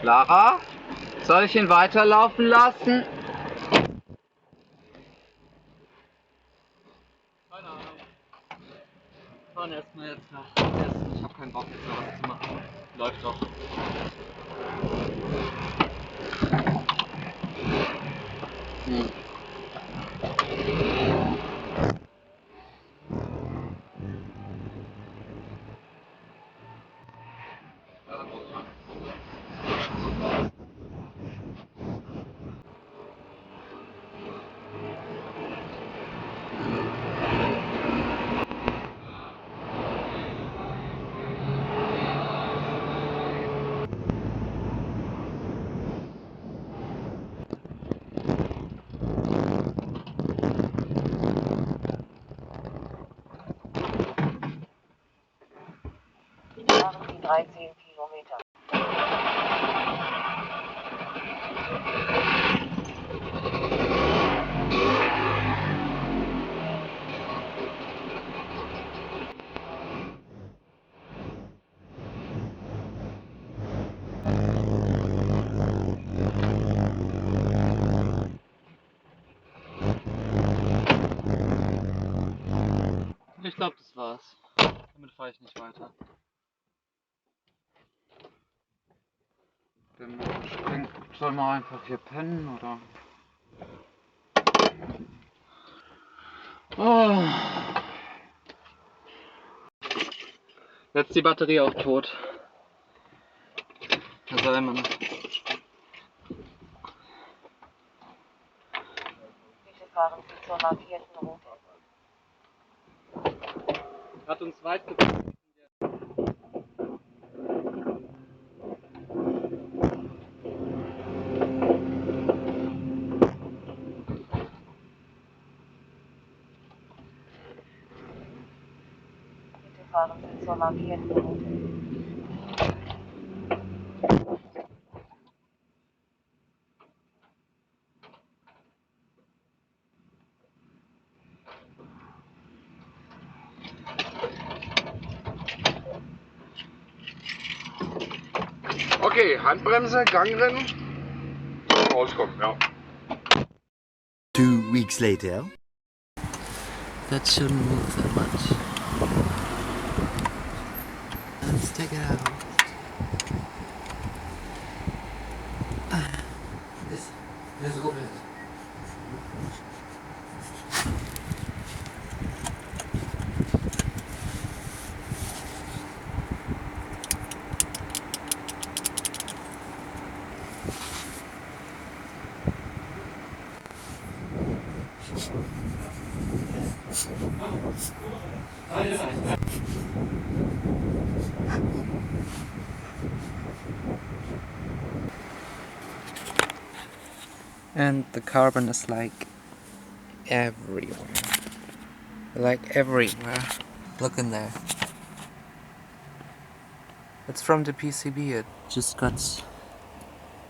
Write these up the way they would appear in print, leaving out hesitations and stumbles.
Lara, soll ich ihn weiterlaufen lassen? Keine Ahnung. Wir fahren erstmal jetzt nach Essen. Ich habe keinen Bock jetzt noch was zu machen. Läuft doch. Fahren Sie 13 Kilometer. Ich glaube, das war's. Damit fahre ich nicht weiter. Sollen wir einfach hier pennen, oder? Oh. Jetzt ist die Batterie auch tot. Herr Salman. Bitte fahren Sie zur markierten Route. Hat uns weit gebracht. Bitte fahren Sie zur markierten Route. Okay, Handbremse, Gangrennen. Rauskommen, ja. 2 weeks later. That shouldn't move that much. Let's take it out. This is good. And the carbon is like everywhere. Like everywhere. Look in there. It's from the PCB, it just got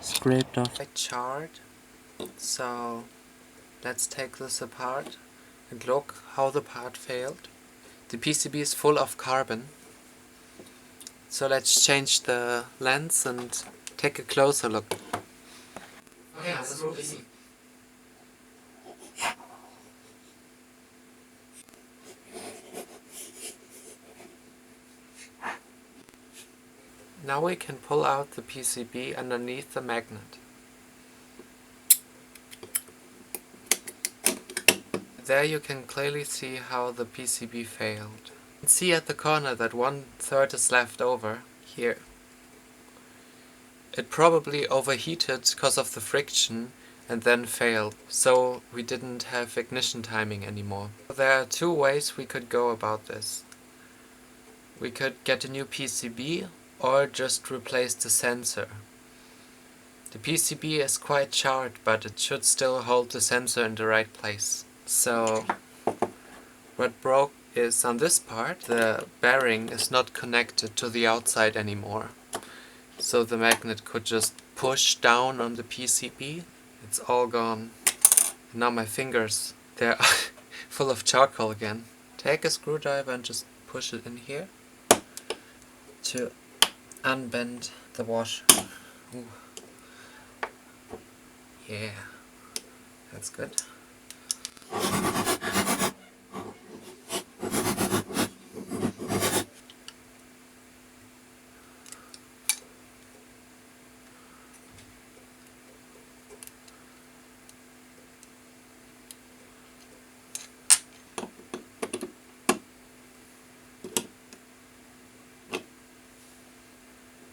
scraped off. I charred. So let's take this apart and look how the part failed. The PCB is full of carbon. So let's change the lens and take a closer look. Okay, das ist so easy. Now we can pull out the PCB underneath the magnet. There you can clearly see how the PCB failed. You can see at the corner that 1/3 is left over, here. It probably overheated because of the friction and then failed, so we didn't have ignition timing anymore. There are two ways we could go about this. We could get a new PCB or just replace the sensor. The PCB is quite charred, but it should still hold the sensor in the right place. So what broke is on this part, the bearing is not connected to the outside anymore. So the magnet could just push down on the PCB. It's all gone. Now my fingers, they're full of charcoal again. Take a screwdriver and just push it in here to unbend the washer. Ooh. Yeah, that's good.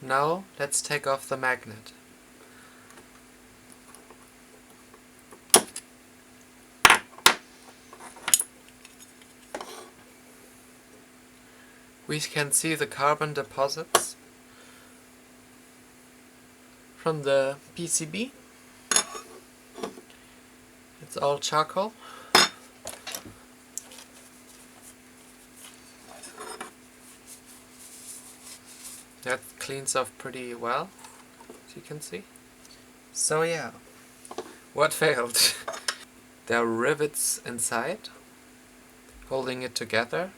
Now let's take off the magnet. We can see the carbon deposits from the PCB. It's all charcoal. That cleans off pretty well, as you can see. So yeah, what failed? There are rivets inside, holding it together,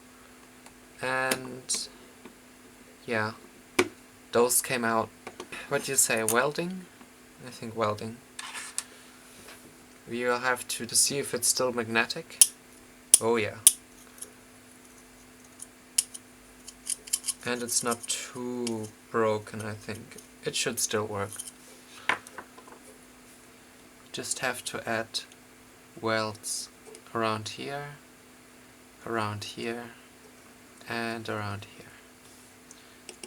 and yeah, those came out. What do you say, welding? I think welding. We will have to see if it's still magnetic. Oh yeah. And it's not too broken, I think. It should still work. Just have to add welds around here, and around here.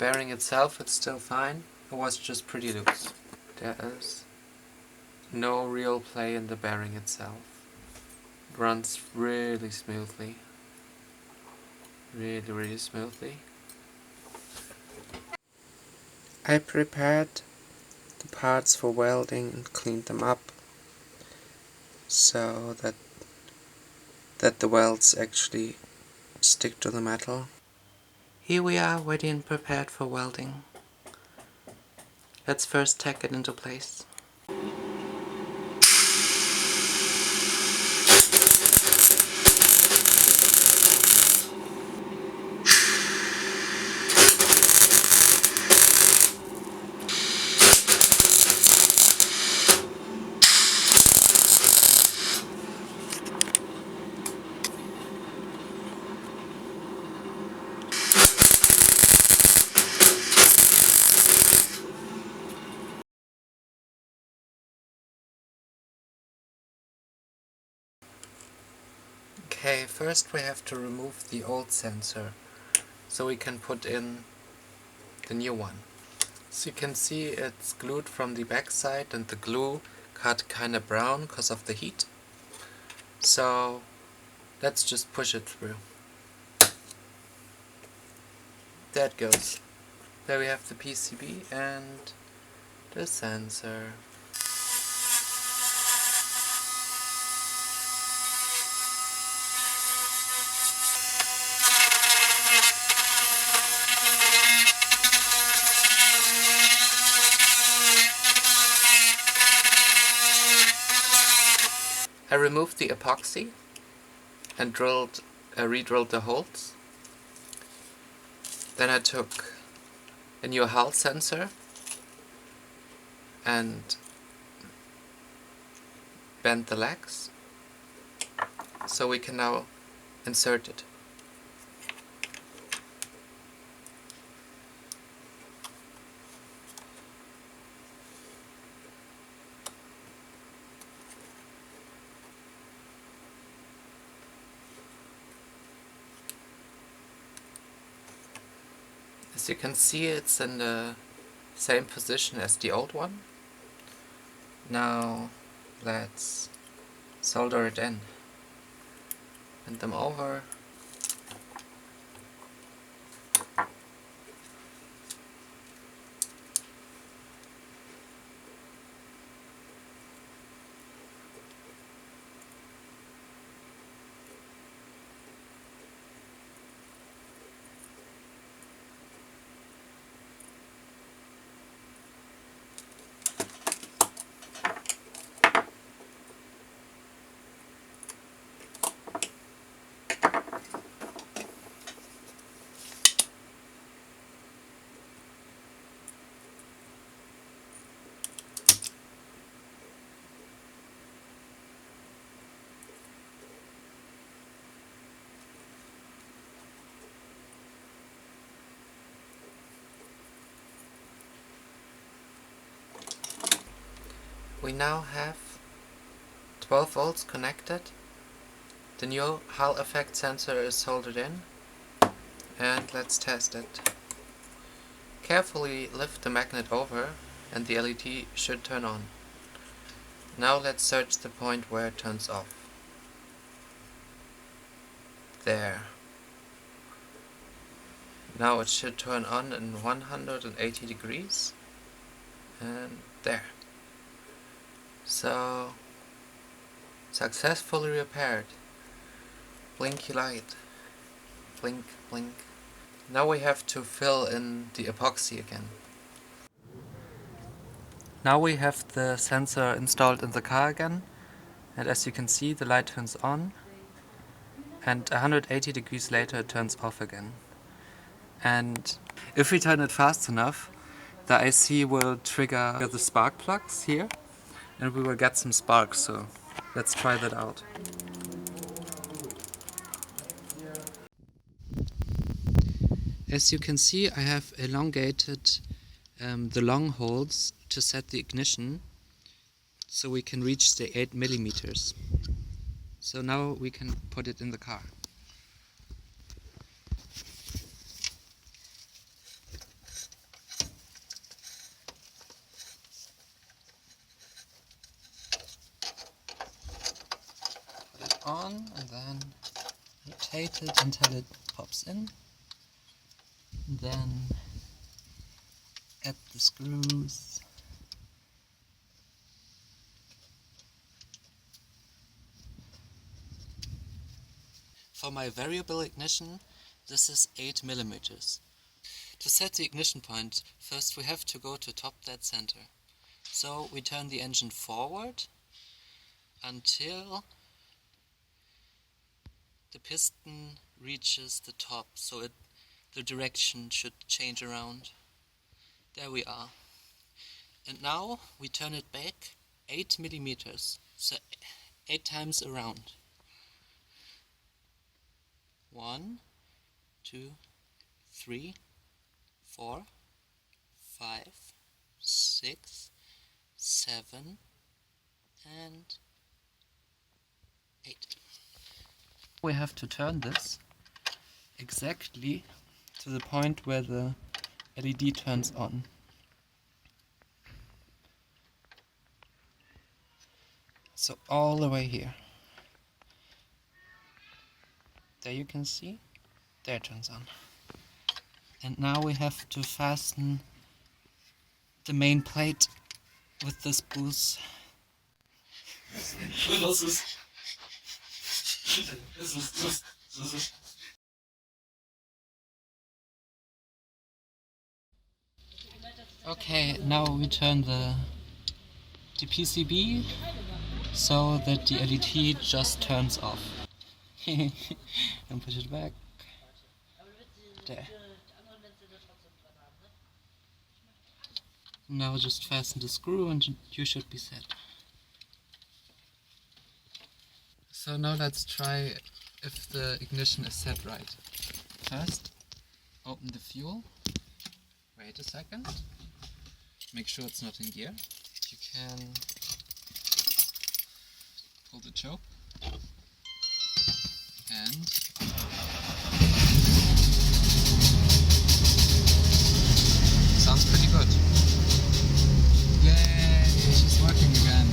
Bearing itself, it's still fine. It was just pretty loose. There is no real play in the bearing itself. It runs really smoothly. Really smoothly. I prepared the parts for welding and cleaned them up so that the welds actually stick to the metal. Here we are, ready and prepared for welding. Let's first tack it into place. Okay, first we have to remove the old sensor so we can put in the new one. So you can see it's glued from the back side and the glue got kinda brown because of the heat. So let's just push it through. There it goes. There we have the PCB and the sensor. I removed the epoxy and re-drilled the holes. Then I took a new Hall sensor and bent the legs so we can now insert it. As you can see, it's in the same position as the old one. Now let's solder it in. Bend them over. We now have 12 volts connected. The new Hall effect sensor is soldered in, and let's test it. Carefully lift the magnet over and the LED should turn on. Now let's search the point where it turns off. There. Now it should turn on in 180 degrees, and there. So, successfully repaired. Blinky light. Blink, blink. Now we have to fill in the epoxy again. Now we have the sensor installed in the car again, and as you can see the light turns on, and 180 degrees later it turns off again. And if we turn it fast enough, the IC will trigger the spark plugs here, and we will get some sparks, so let's try that out. As you can see, I have elongated the long holes to set the ignition so we can reach the 8 millimeters. So now we can put it in the car. Put it on and then rotate it until it pops in. And then add the screws. For my variable ignition, this is 8 millimeters. To set the ignition point, first we have to go to top dead center. So we turn the engine forward until the piston reaches the top, so the direction should change around. There we are. And now we turn it back 8 millimeters, so 8 times around. 1, 2, 3, 4, 5, 6, 7, and 8. We have to turn this exactly to the point where the LED turns on. So all the way here. There you can see, there it turns on. And now we have to fasten the main plate with the spools. Okay, now we turn the PCB so that the LED just turns off. And push it back. There. Now just fasten the screw and you should be set. So now let's try if the ignition is set right. First, open the fuel. Wait a second. Make sure it's not in gear. You can pull the choke. And sounds pretty good. Yay! She's working again.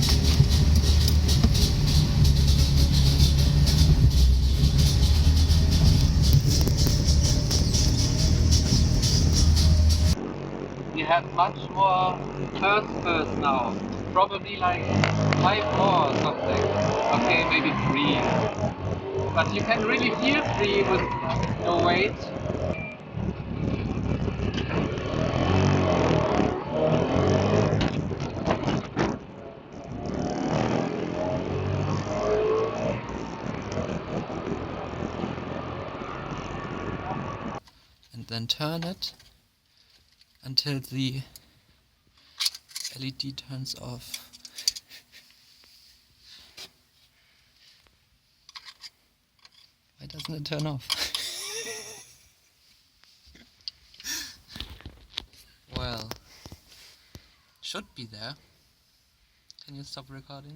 much more first now. Probably like 5 more or something. Okay, maybe 3. But you can really feel free with no weight. And then turn it until the LED turns off. Why doesn't it turn off? Well, should be there. Can you stop recording?